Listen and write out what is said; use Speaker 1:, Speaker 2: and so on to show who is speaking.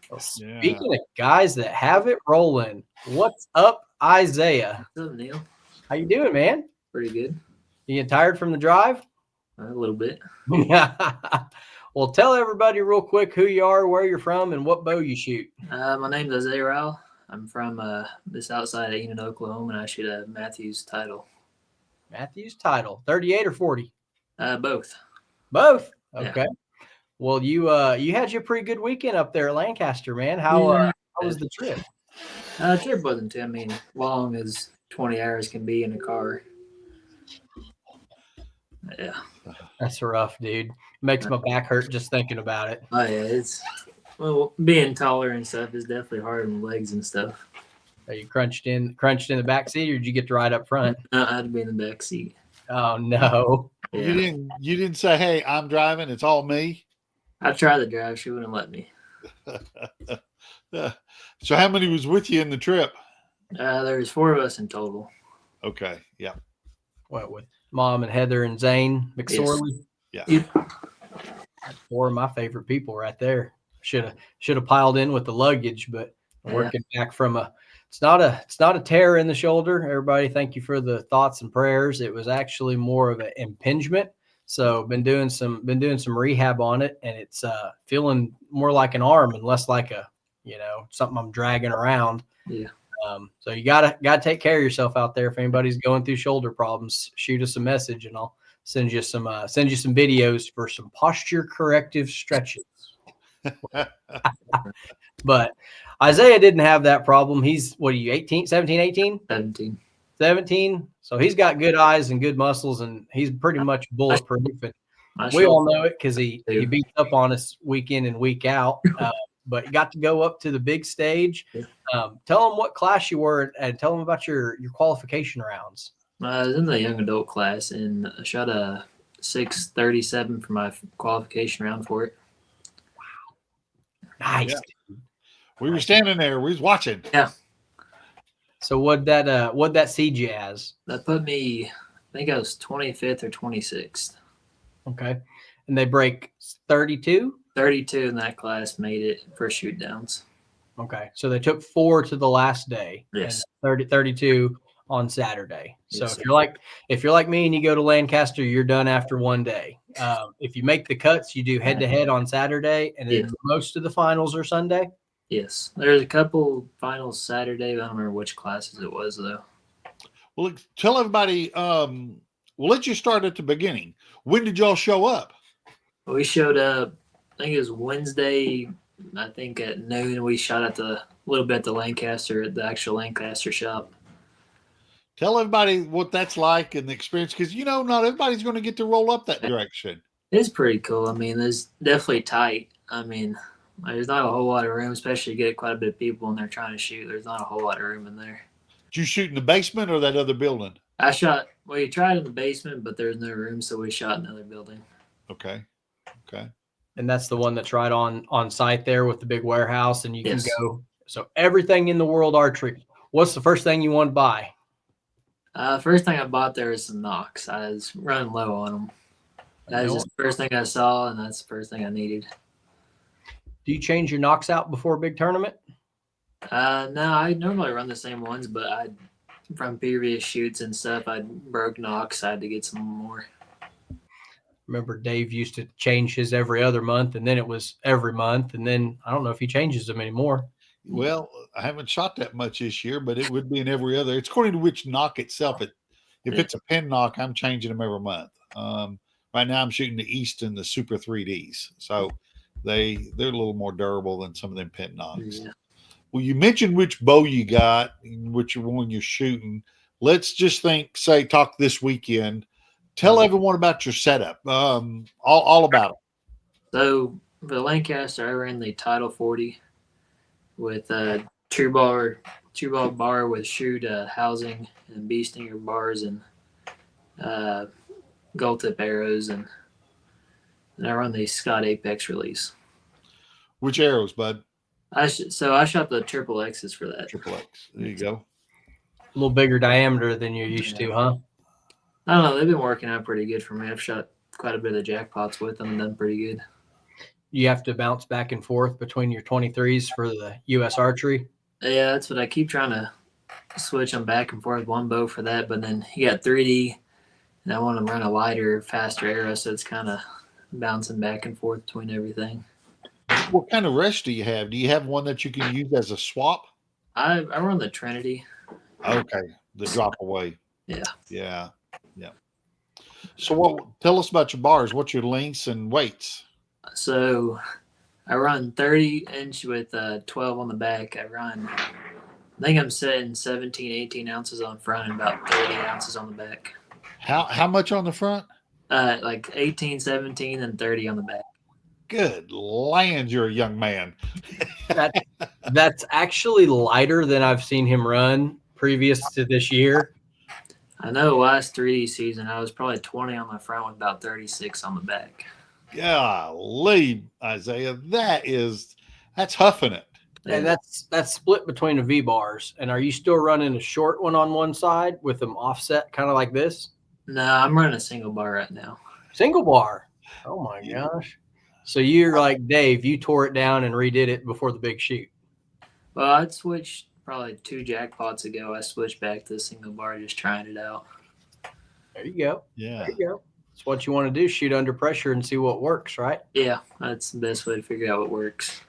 Speaker 1: Well,
Speaker 2: Yeah.
Speaker 1: speaking of guys that have it rolling, what's up, Isaiah?
Speaker 3: What's up, Neil?
Speaker 1: How you doing, man?
Speaker 3: Pretty good.
Speaker 1: You getting tired from the drive?
Speaker 3: A little bit.
Speaker 1: Yeah. Well, tell everybody real quick who you are, where you're from, and what bow you shoot.
Speaker 3: My name's Isaiah Rowell. I'm from this outside of Enid, Oklahoma, and I shoot a Matthews title.
Speaker 1: Matthews title, 38 or 40?
Speaker 3: Both.
Speaker 1: Both.
Speaker 3: Yeah.
Speaker 1: Okay. Well, you had your pretty good weekend up there at Lancaster, man.
Speaker 3: Yeah.
Speaker 1: How was the trip?
Speaker 3: Trip wasn't too, long as 20 hours can be in a car. Yeah.
Speaker 1: That's rough, dude. Makes my back hurt just thinking about it.
Speaker 3: Oh, yeah. Being taller and stuff is definitely hard on the legs and stuff.
Speaker 1: Are you crunched in the back seat, or did you get to ride up front?
Speaker 3: I had to be in the back seat.
Speaker 1: Oh no!
Speaker 3: Yeah.
Speaker 2: You didn't say, "Hey, I'm driving. It's all me."
Speaker 3: I tried to drive. She wouldn't let me.
Speaker 2: So how many was with you in the trip?
Speaker 3: There's 4 of us in total.
Speaker 2: Okay. Yeah.
Speaker 1: What, with Mom and Heather and Zane McSorley?
Speaker 2: Yeah.
Speaker 3: Yep.
Speaker 1: 4 of my favorite people right there. Should have piled in with the luggage, but working back from it's not a tear in the shoulder. Everybody, thank you for the thoughts and prayers. It was actually more of an impingement. So been doing some rehab on it, and it's feeling more like an arm and less like something I'm dragging around.
Speaker 3: Yeah.
Speaker 1: So you gotta take care of yourself out there. If anybody's going through shoulder problems, shoot us a message, and I'll send you some videos for some posture corrective stretches. But Isaiah didn't have that problem. He's, what are you, 18, 17, 18?
Speaker 3: 17.
Speaker 1: 17. So he's got good eyes and good muscles, and he's pretty much bulletproof. And we all know it because he beats up on us week in and week out. But you got to go up to the big stage. Tell them what class you were and tell them about your qualification rounds.
Speaker 3: I was in the young adult class and I shot a 6:37 for my qualification round for it.
Speaker 1: Wow. Nice.
Speaker 2: Yeah. We were standing there. We was watching.
Speaker 3: Yeah.
Speaker 1: So what'd that seed you as?
Speaker 3: That put me, I think I was 25th or 26th.
Speaker 1: Okay. And they break 32?
Speaker 3: 32 in that class made it for shoot downs.
Speaker 1: Okay. So they took 4 to the last day.
Speaker 3: Yes.
Speaker 1: And 32 on Saturday. So
Speaker 3: Yes,
Speaker 1: if you're like me and you go to Lancaster, you're done after one day. If you make the cuts, you do head to head on Saturday, and then most of the finals are Sunday.
Speaker 3: Yes, there's a couple finals Saturday. But I don't remember which classes it was though.
Speaker 2: Well, tell everybody. We'll let you start at the beginning. When did y'all show up?
Speaker 3: We showed up. I think it was Wednesday. I think at noon. We shot at the Lancaster, at the actual Lancaster shop.
Speaker 2: Tell everybody what that's like and the experience, because not everybody's going to get to roll up that direction.
Speaker 3: It's pretty cool. It's definitely tight. There's not a whole lot of room, especially to get quite a bit of people in there trying to shoot. There's not a whole lot of room in there.
Speaker 2: Did you shoot in the basement or that other building?
Speaker 3: We tried in the basement, but there's no room, so we shot in another building.
Speaker 2: Okay.
Speaker 1: And that's the one that's right on site there with the big warehouse, and you can go. So everything in the world archery. What's the first thing you want to buy?
Speaker 3: First thing I bought there is some knocks. I was running low on them. That was just the first thing I saw, and that's the first thing I needed.
Speaker 1: Do you change your knocks out before a big tournament?
Speaker 3: No, I normally run the same ones, but from previous shoots and stuff, I broke knocks. I had to get some more.
Speaker 1: Remember, Dave used to change his every other month, and then it was every month, and then I don't know if he changes them anymore.
Speaker 2: Well, I haven't shot that much this year, but it would be in every other. It's according to which knock itself. If it's a pin knock, I'm changing them every month. Right now, I'm shooting the East and the Super 3Ds, so they're a little more durable than some of them pin knocks. Yeah. Well, you mentioned which bow you got, which one you're shooting. Let's just talk this weekend. Tell everyone about your setup, all about it.
Speaker 3: So for the Lancaster, I ran the Title 40 with a true ball bar with shoot housing and bee stinger bars and gold tip arrows, and I run the Scott Apex release.
Speaker 2: Which arrows, bud?
Speaker 3: I shot the triple X's for that.
Speaker 2: Triple X. There you go.
Speaker 1: A little bigger diameter than you're used to, huh?
Speaker 3: I don't know. They've been working out pretty good for me. I've shot quite a bit of jackpots with them and done pretty good.
Speaker 1: you have to bounce back and forth between your 23s for the U.S. archery.
Speaker 3: Yeah, that's what I keep trying to switch them back and forth. One bow for that, but then you got 3D, and I want to run a lighter, faster arrow, so it's kind of bouncing back and forth between everything.
Speaker 2: What kind of rest do you have? Do you have one that you can use as a swap?
Speaker 3: I run the Trinity.
Speaker 2: Okay, the drop away.
Speaker 3: Yeah.
Speaker 2: Yeah. So tell us about your bars. What's your lengths and weights?
Speaker 3: So I run 30-inch with 12 on the back. I think I'm setting 17, 18 ounces on front and about 30 ounces on the back.
Speaker 2: How much on the front?
Speaker 3: Like 18, 17, and 30 on the back.
Speaker 2: Good land, you're a young man.
Speaker 1: That's actually lighter than I've seen him run previous to this year.
Speaker 3: I know last 3D season I was probably 20 on the front with about 36 on the back.
Speaker 2: Golly, Isaiah, that's huffing it.
Speaker 1: And that's split between the V bars. And are you still running a short one on one side with them offset, kind of like this?
Speaker 3: No, I'm running a single bar right now.
Speaker 1: Single bar. Oh my gosh. So you're like Dave, you tore it down and redid it before the big shoot.
Speaker 3: Well, I'd switched probably 2 jackpots ago. I switched back to the single bar, just trying it out.
Speaker 1: There you go.
Speaker 2: Yeah.
Speaker 1: There you go. That's what you want to do, shoot under pressure and see what works, right?
Speaker 3: Yeah, that's the best way to figure out what works.